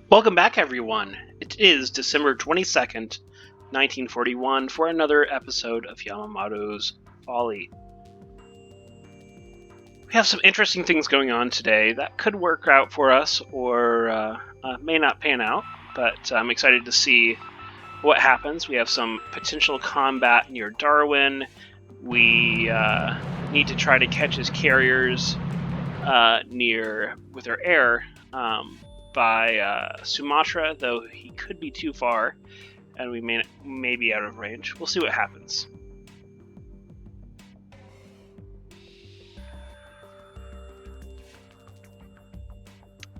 Welcome back, everyone. It is December 22nd, 1941, for another episode of Yamamoto's Folly. We have some interesting things going on today that could work out for us or may not pan out, but I'm excited to see what happens. We have some potential combat near Darwin. We need to try to catch his carriers with our air by Sumatra, though he could be too far, and we may be out of range. We'll see what happens.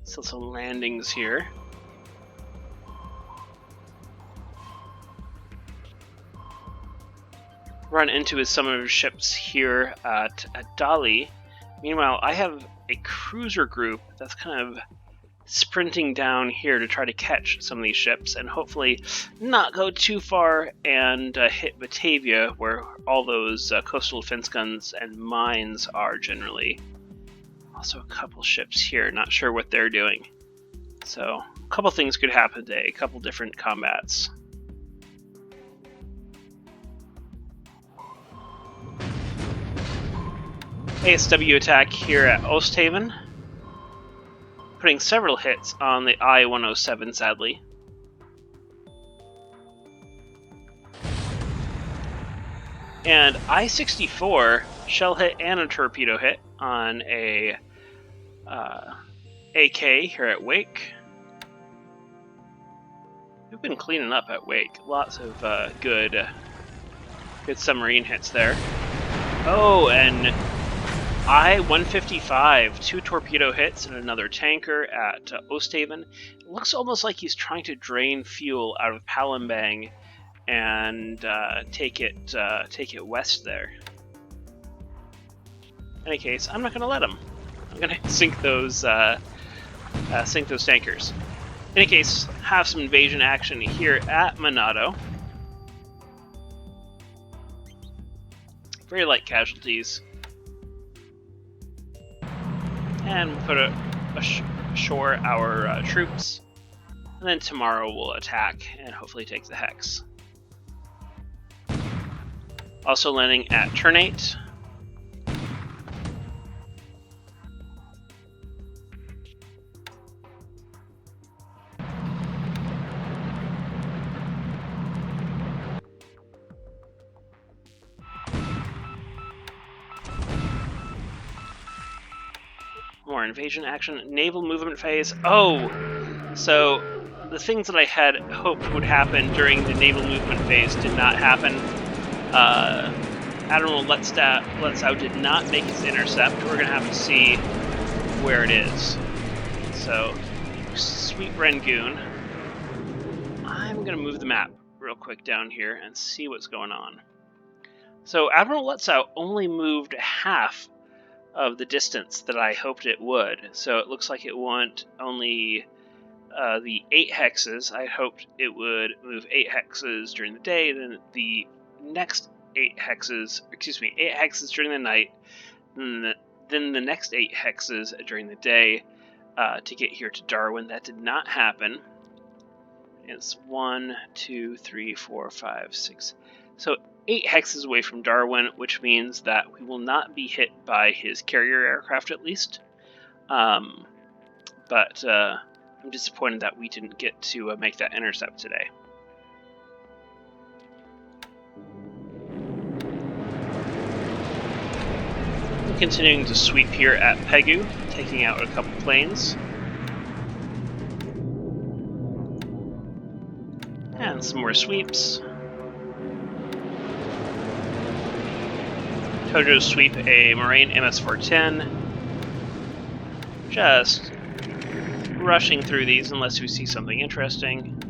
Still some landings here. Run into some of his ships here at Dali. Meanwhile, I have a cruiser group that's kind of sprinting down here to try to catch some of these ships and hopefully not go too far and hit Batavia, where all those coastal defense guns and mines are generally. Also a couple ships here, not sure what they're doing. So a couple things could happen today, a couple different combats. ASW attack here at Oosthaven, putting several hits on the I-107, sadly. And I-64 shell hit and a torpedo hit on a AK here at Wake. We've been cleaning up at Wake. Lots of good submarine hits there. Oh, and I-155, 2 torpedo hits and another tanker at Oosthaven. It looks almost like he's trying to drain fuel out of Palembang and take it west there. In any case, I'm not going to let him. I'm going to sink those tankers. In any case, have some invasion action here at Monado. Very light casualties. And put ashore our troops, and then tomorrow we'll attack and hopefully take the Hex. Also landing at Ternate. More invasion action, naval movement phase. Oh, so the things that I had hoped would happen during the naval movement phase did not happen. Admiral Letzow did not make his intercept. We're going to have to see where it is. So, sweet Rangoon. I'm going to move the map real quick down here and see what's going on. So, Admiral Letzow only moved half of the distance that I hoped it would. So it looks like it went only the 8 hexes. I hoped it would move 8 hexes during the day, then the next 8 hexes during the night, then the next 8 hexes during the day to get here to Darwin. That did not happen. It's 1, 2, 3, 4, 5, 6. So 8 hexes away from Darwin, which means that we will not be hit by his carrier aircraft, at least. But I'm disappointed that we didn't get to make that intercept today. Continuing to sweep here at Pegu, taking out a couple planes. And some more sweeps. Tojo sweep a Marine MS-410. Just rushing through these unless we see something interesting.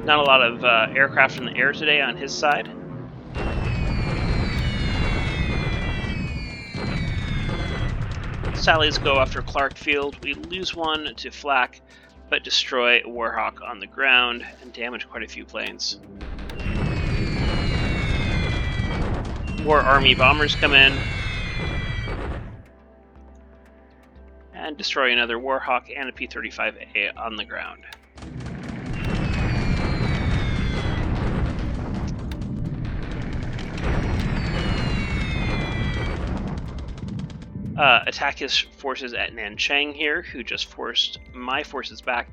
Not a lot of aircraft in the air today on his side. Sallies go after Clark Field. We lose one to flak, but destroy Warhawk on the ground and damage quite a few planes. More Army bombers come in and destroy another Warhawk and a P-35A on the ground. attack his forces at Nanchang here, who just forced my forces back.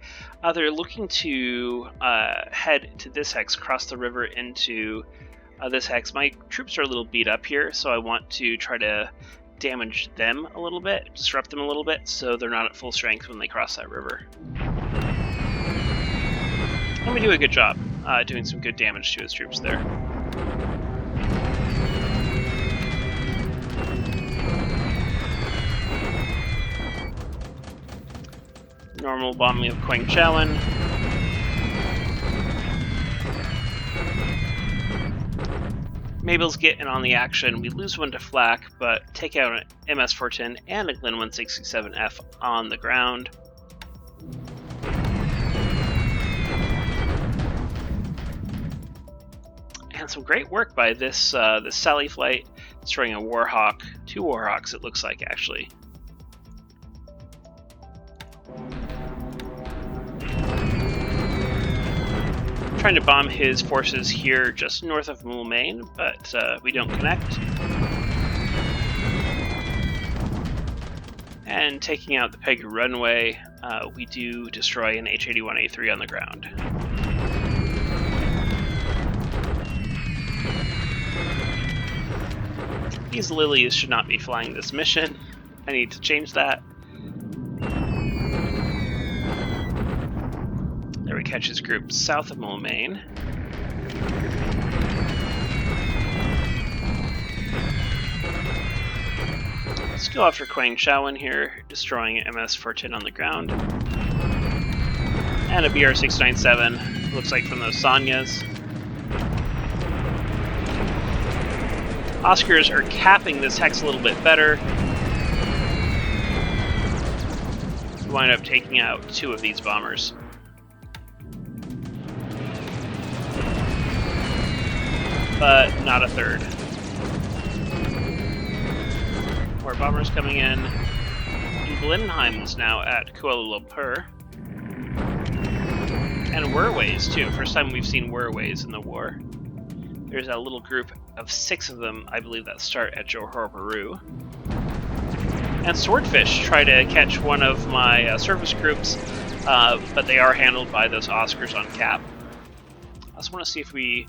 They're looking to head to this hex, cross the river into this hex. My troops are a little beat up here, so I want to try to damage them a little bit, disrupt them a little bit, so they're not at full strength when they cross that river. And we do a good job doing some good damage to his troops there. Normal bombing of Quang-Chowan. Mabel's getting on the action. We lose one to flak, but take out an MS-410 and a Glen 167F on the ground. And some great work by this Sally flight, destroying a Warhawk. 2 Warhawks, it looks like, actually. Trying to bomb his forces here just north of Moulmein, but we don't connect. And taking out the Pegu runway, we do destroy an H-81A3 on the ground. These Lilies should not be flying this mission. I need to change that. There we catch his group south of Moulmein. Let's go after Quang-Chowan here, destroying an MS-410 on the ground. And a BR-697, looks like from those Sanyas. Oscars are capping this hex a little bit better. We wind up taking out 2 of these bombers. But not a third. More bombers coming in. Blenheim is now at Kuala Lumpur. And Werways too. First time we've seen Werways in the war. There's a little group of 6 of them, I believe, that start at Johor, Peru. And Swordfish try to catch one of my surface groups, but they are handled by those Oscars on cap. I also want to see if we...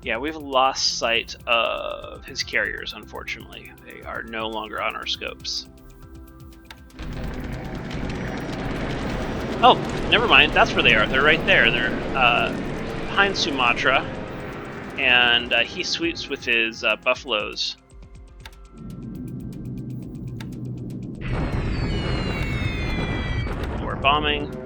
Yeah, we've lost sight of his carriers, unfortunately. They are no longer on our scopes. Oh, never mind. That's where they are. They're right there. They're behind Sumatra. And he sweeps with his buffaloes. More bombing.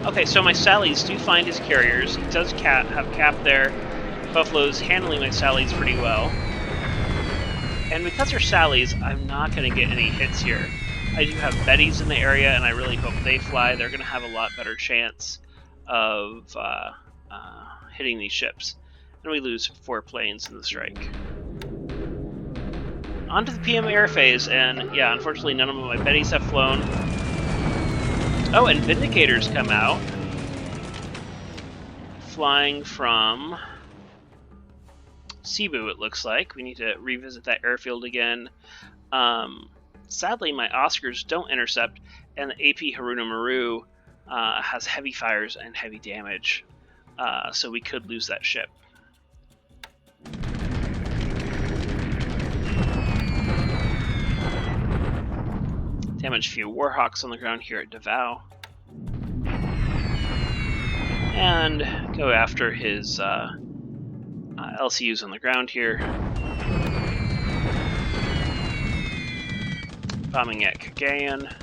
Okay, so my Sallies do find his carriers. He does have cap there. Buffalo's handling my Sallies pretty well. And because they're Sallies, I'm not going to get any hits here. I do have Bettys in the area, and I really hope they fly. They're going to have a lot better chance of hitting these ships. And we lose 4 planes in the strike. On to the PM air phase, and yeah, unfortunately none of my Bettys have flown. Oh, and Vindicators come out. Flying from Cebu, it looks like. We need to revisit that airfield again. Sadly, my Oscars don't intercept, and the AP Haruna Maru has heavy fires and heavy damage, so we could lose that ship. Damage a few Warhawks on the ground here at Davao. And go after his LCUs on the ground here. Bombing at Cagayan.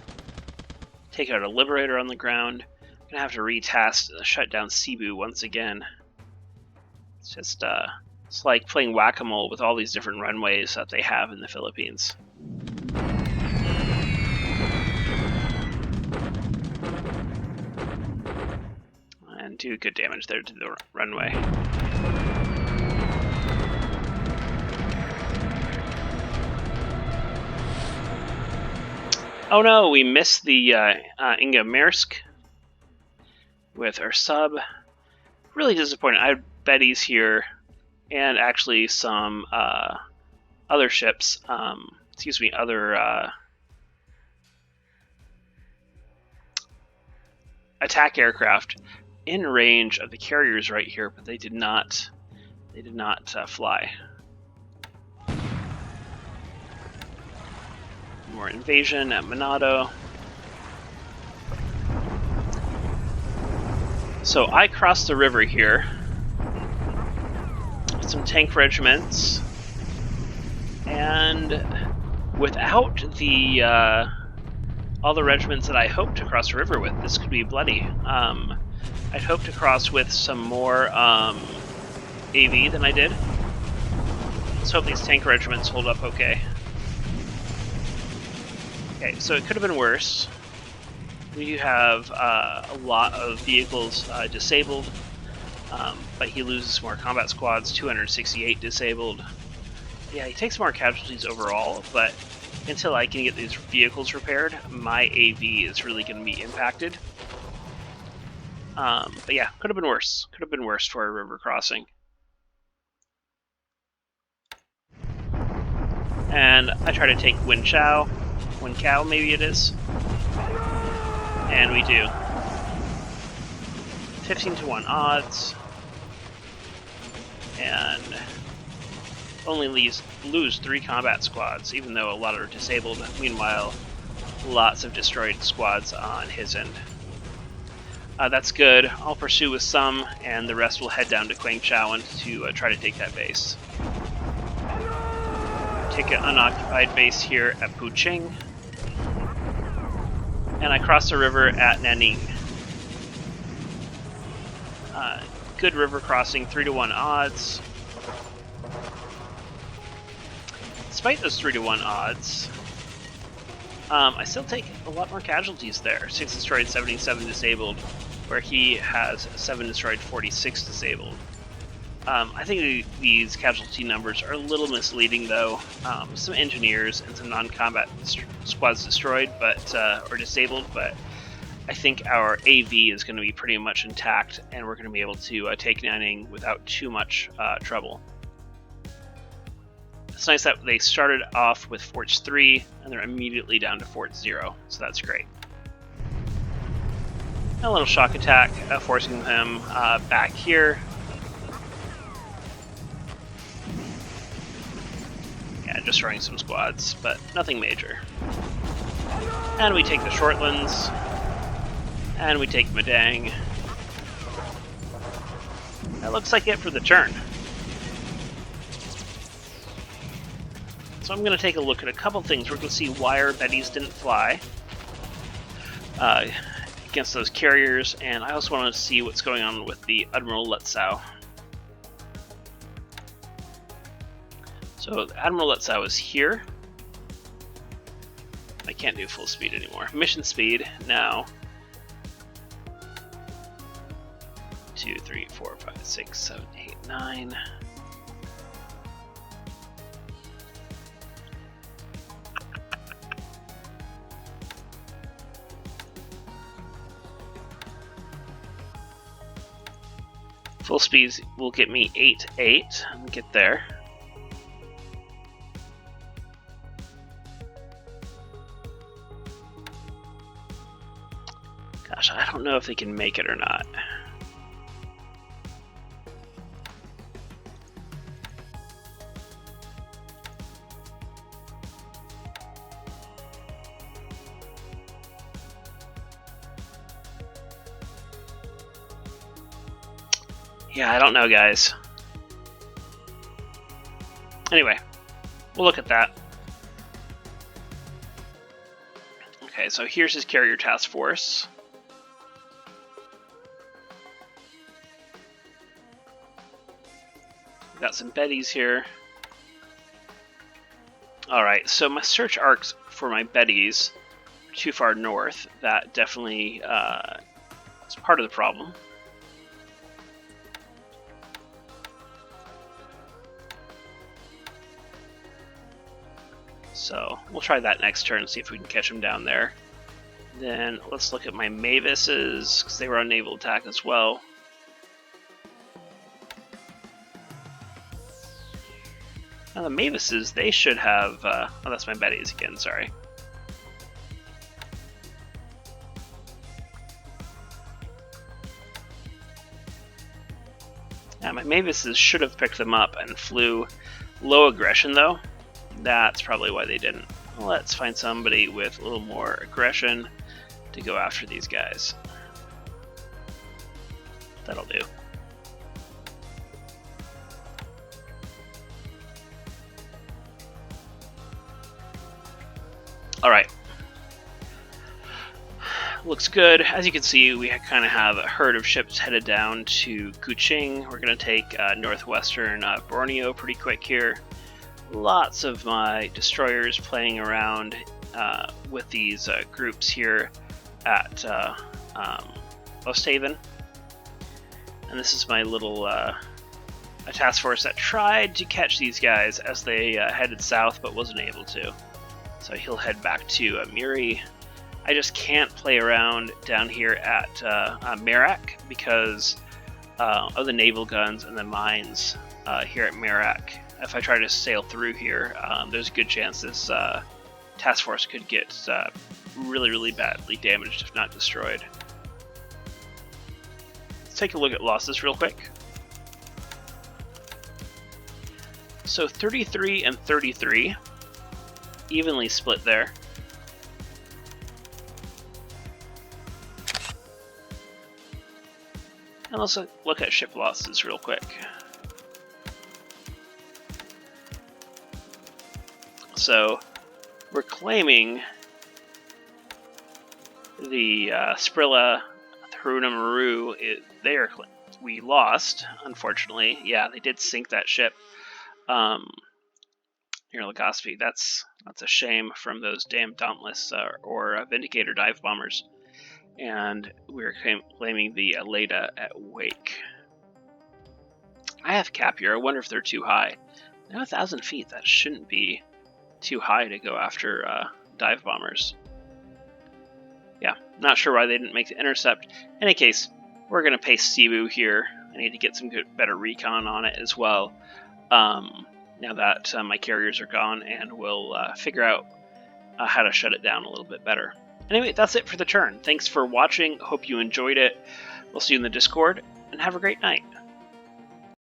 Take out a Liberator on the ground. Gonna have to retask shut down Cebu once again. It's just it's like playing whack-a-mole with all these different runways that they have in the Philippines. And do good damage there to the runway. Oh no, we missed the Inga Maersk with our sub. Really disappointed. I had Bettys here and actually some other ships, other attack aircraft in range of the carriers right here, but they did not fly. More invasion at Monado. So I crossed the river here. Some tank regiments, and without the all the regiments that I hoped to cross the river with, this could be bloody. I'd hoped to cross with some more AV than I did. Let's hope these tank regiments hold up okay. Okay, so it could have been worse. We have a lot of vehicles disabled, but he loses more combat squads, 268 disabled. Yeah, he takes more casualties overall, but until I can get these vehicles repaired, my AV is really going to be impacted. But yeah, could have been worse. Could have been worse for a river crossing. And I try to take Wincao maybe it is. And we do. 15-1 odds. And only lose 3 combat squads, even though a lot are disabled. Meanwhile, lots of destroyed squads on his end. That's good. I'll pursue with some, and the rest will head down to Quangchaoan to try to take that base. Take an unoccupied base here at Puqing. And I cross the river at Nanning. Good river crossing, 3-1 odds. Despite those 3-1 odds, I still take a lot more casualties there. 6 destroyed, 77 disabled, where he has 7 destroyed, 46 disabled. I think these casualty numbers are a little misleading, though. Some engineers and some non-combat squads destroyed, or disabled, but I think our AV is going to be pretty much intact, and we're going to be able to take Nanning without too much trouble. It's nice that they started off with Forts 3, and they're immediately down to Fort 0, so that's great. A little shock attack, forcing them back here. Yeah, destroying some squads, but nothing major. And we take the Shortlands, and we take Madang. That looks like it for the turn. So I'm going to take a look at a couple things. We're going to see why our Bettys didn't fly against those carriers, and I also want to see what's going on with the Admiral Letzau. So Admiral Letzau is here. I can't do full speed anymore. Mission speed now. 2, 3, 4, 5, 6, 7, 8, 9. Full speed will get me 8-8. I'll get there. Gosh, I don't know if they can make it or not. Yeah, I don't know, guys. Anyway, we'll look at that. Okay, so here's his carrier task force. We've got some Bettys here. Alright, so my search arcs for my Bettys are too far north. That definitely is part of the problem. So we'll try that next turn and see if we can catch them down there. Then let's look at my Mavises, because they were on naval attack as well. Now the Mavises, they should have... oh, that's my Bettys again, sorry. Yeah, my Mavises should have picked them up and flew low aggression, though. That's probably why they didn't. Let's find somebody with a little more aggression to go after these guys. That'll do. Alright. Looks good. As you can see, we kind of have a herd of ships headed down to Kuching. We're going to take northwestern Borneo pretty quick here. Lots of my destroyers playing around with these groups here at Osthaven. And this is my little a task force that tried to catch these guys as they headed south but wasn't able to. So he'll head back to Muri. I just can't play around down here at Merak because of the naval guns and the mines here at Merak. If I try to sail through here, there's a good chance this task force could get really, really badly damaged, if not destroyed. Let's take a look at losses real quick. So 33 and 33, evenly split there. And let's look at ship losses real quick. So we're claiming the Sprilla, Haruna Maru. We lost, unfortunately. Yeah, they did sink that ship near Legazpi. That's a shame from those damn Dauntless or Vindicator dive bombers. And we're claiming the Aleda at Wake. I have cap here. I wonder if they're too high. Now 1,000 feet. That shouldn't be too high to go after dive bombers. Yeah, not sure why they didn't make the intercept. In any case, we're going to paste Cebu here. I need to get some better recon on it as well. Now that my carriers are gone, and we'll figure out how to shut it down a little bit better. Anyway, that's it for the turn. Thanks for watching. Hope you enjoyed it. We'll see you in the Discord, and have a great night.